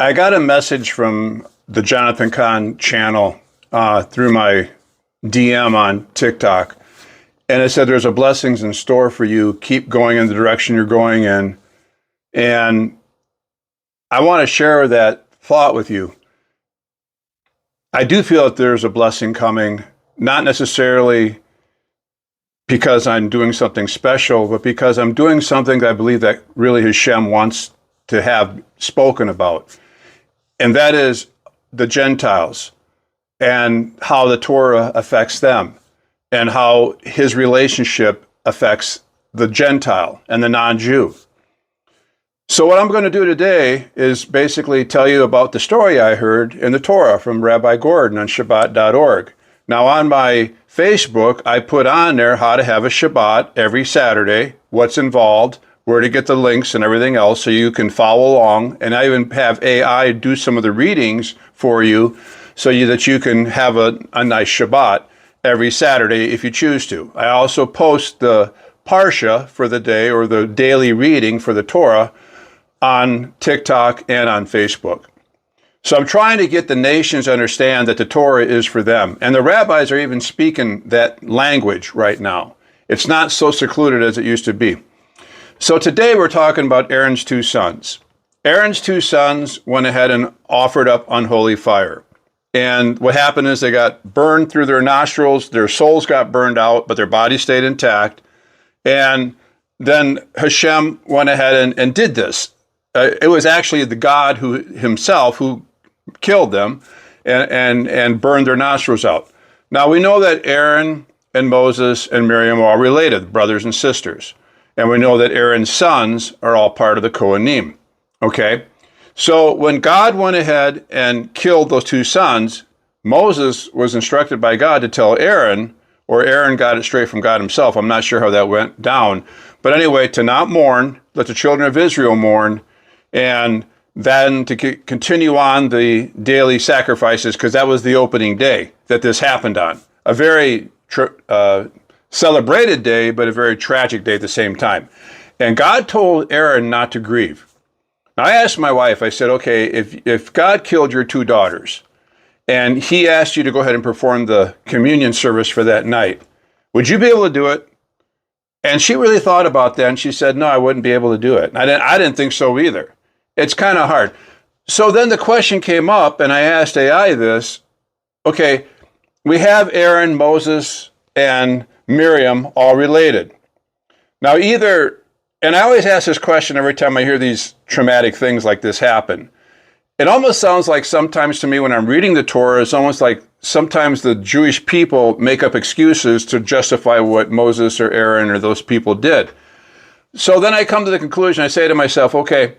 I got a message from the Jonathan Cahn channel through my DM on TikTok, and it said there's a blessings in store for you. Keep going in the direction you're going in. And I want to share that thought with you. I do feel that there's a blessing coming, not necessarily because I'm doing something special, but because I'm doing something that I believe that really Hashem wants to have spoken about. And that is the Gentiles and how the Torah affects them and how his relationship affects the Gentile and the non-Jew. So what I'm going to do today is basically tell you about the story I heard in the Torah from Rabbi Gordon on Shabbat.org. Now on my Facebook, I put on there how to have a Shabbat every Saturday, what's involved, where to get the links and everything else so you can follow along. And I even have AI do some of the readings for you so that you can have a nice Shabbat every Saturday if you choose to. I also post the Parsha for the day or the daily reading for the Torah on TikTok and on Facebook. So I'm trying to get the nations to understand that the Torah is for them. And the rabbis are even speaking that language right now. It's not so secluded as it used to be. So today we're talking about Aaron's two sons. Aaron's two sons went ahead and offered up unholy fire. And what happened is they got burned through their nostrils, their souls got burned out, but their bodies stayed intact. And then Hashem went ahead and did this. It was actually the God himself who killed them and burned their nostrils out. Now we know that Aaron and Moses and Miriam are all related, brothers and sisters. And we know that Aaron's sons are all part of the Kohanim. Okay? So when God went ahead and killed those two sons, Moses was instructed by God to tell Aaron, or Aaron got it straight from God himself. I'm not sure how that went down. But anyway, to not mourn, let the children of Israel mourn, and then to continue on the daily sacrifices, because that was the opening day that this happened on. A very celebrated day, but a very tragic day at the same time. And God told Aaron not to grieve. Now, I asked my wife, I said, okay, if God killed your two daughters and he asked you to go ahead and perform the communion service for that night, would you be able to do it? And she really thought about that and she said, no, I wouldn't be able to do it. And I didn't think so either. It's kind of hard. So then the question came up and I asked AI this, okay, we have Aaron, Moses, and Miriam all related. Now and I always ask this question every time I hear these traumatic things like this happen. It almost sounds like sometimes to me when I'm reading the Torah, it's almost like sometimes the Jewish people make up excuses to justify what Moses or Aaron or those people did. So then I come to the conclusion, I say to myself, okay,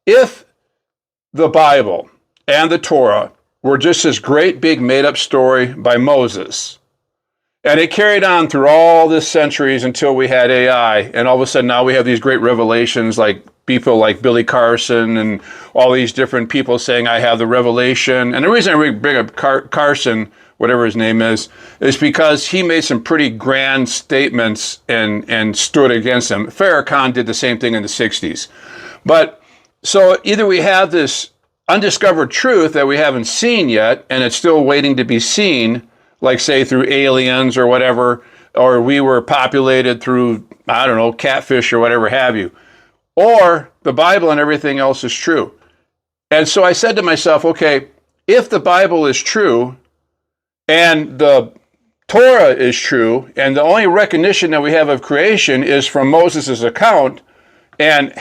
if the Bible and the Torah were just this great big made up story by Moses, and it carried on through all these centuries until we had AI. And all of a sudden now we have these great revelations like people like Billy Carson and all these different people saying, I have the revelation. And the reason I bring up Carson, whatever his name is because he made some pretty grand statements and stood against them. Farrakhan did the same thing in the 60s. But so either we have this undiscovered truth that we haven't seen yet, and it's still waiting to be seen, like say through aliens or whatever, or we were populated through, I don't know, catfish or whatever have you. Or the Bible and everything else is true. And so I said to myself, okay, if the Bible is true and the Torah is true, and the only recognition that we have of creation is from Moses' account and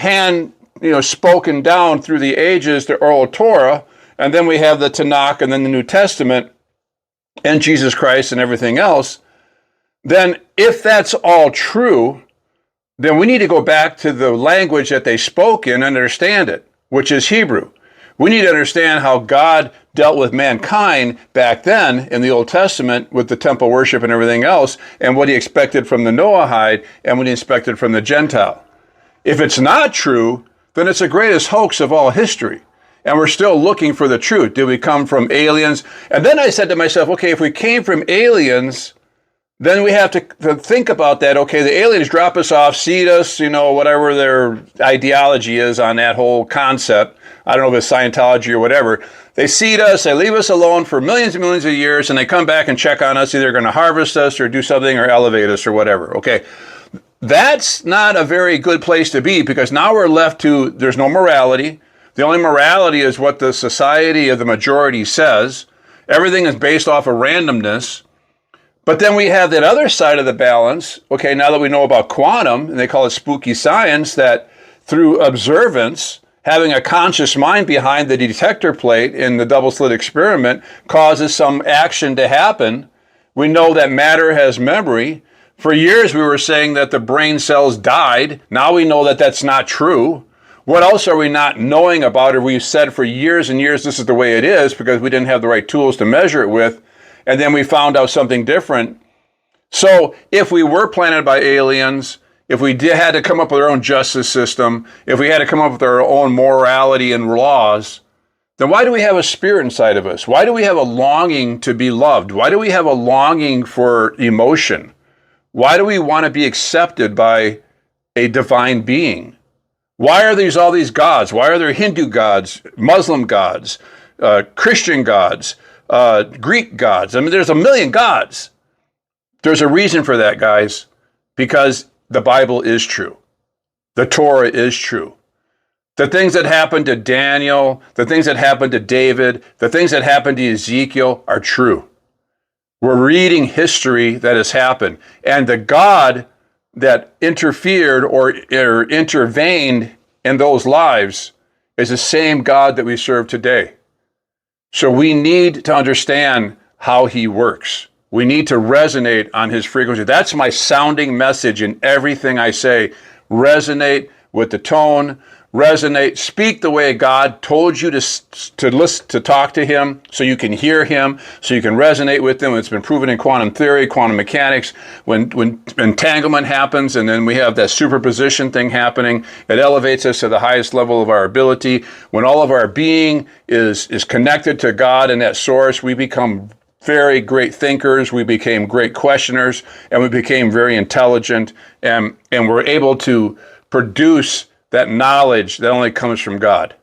spoken down through the ages, the oral Torah, and then we have the Tanakh and then the New Testament, and Jesus Christ and everything else, then if that's all true, then we need to go back to the language that they spoke in and understand it, which is Hebrew. We need to understand how God dealt with mankind back then in the Old Testament with the temple worship and everything else, and what he expected from the Noahide and what he expected from the Gentile. If it's not true, then it's the greatest hoax of all history. And we're still looking for the truth. Did we come from aliens? And then I said to myself, okay, if we came from aliens, then we have to think about that. Okay, the aliens drop us off, seed us, whatever their ideology is on that whole concept. I don't know if it's Scientology or whatever. They seed us, they leave us alone for millions and millions of years, and they come back and check on us. Either they're going to harvest us or do something or elevate us or whatever. Okay. That's not a very good place to be, because now we're left to, there's no morality. The only morality is what the society of the majority says. Everything is based off of randomness. But then we have that other side of the balance. Okay, now that we know about quantum, and they call it spooky science, that through observance, having a conscious mind behind the detector plate in the double slit experiment causes some action to happen. We know that matter has memory. For years, we were saying that the brain cells died. Now we know that that's not true. What else are we not knowing about it? We've said for years and years, this is the way it is, because we didn't have the right tools to measure it with. And then we found out something different. So if we were planted by aliens, if we had to come up with our own justice system, if we had to come up with our own morality and laws, then why do we have a spirit inside of us? Why do we have a longing to be loved? Why do we have a longing for emotion? Why do we want to be accepted by a divine being? Why are all these gods? Why are there Hindu gods, Muslim gods, Christian gods, Greek gods? I mean, there's a million gods. There's a reason for that, guys, because the Bible is true. The Torah is true. The things that happened to Daniel, the things that happened to David, the things that happened to Ezekiel are true. We're reading history that has happened. And the God that interfered or intervened in those lives is the same God that we serve today. So we need to understand how he works. We need to resonate on his frequency. That's my sounding message in everything I say. Resonate with the tone. Resonate. Speak the way God told you to listen, to talk to him, so you can hear him, so you can resonate with him. It's been proven in quantum theory, quantum mechanics. When entanglement happens, and then we have that superposition thing happening, it elevates us to the highest level of our ability. When all of our being is connected to God and that source, we become very great thinkers, we became great questioners, and we became very intelligent, and we're able to produce that knowledge that only comes from God.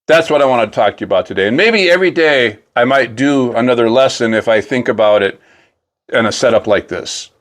That's what I want to talk to you about today. And maybe every day I might do another lesson if I think about it in a setup like this.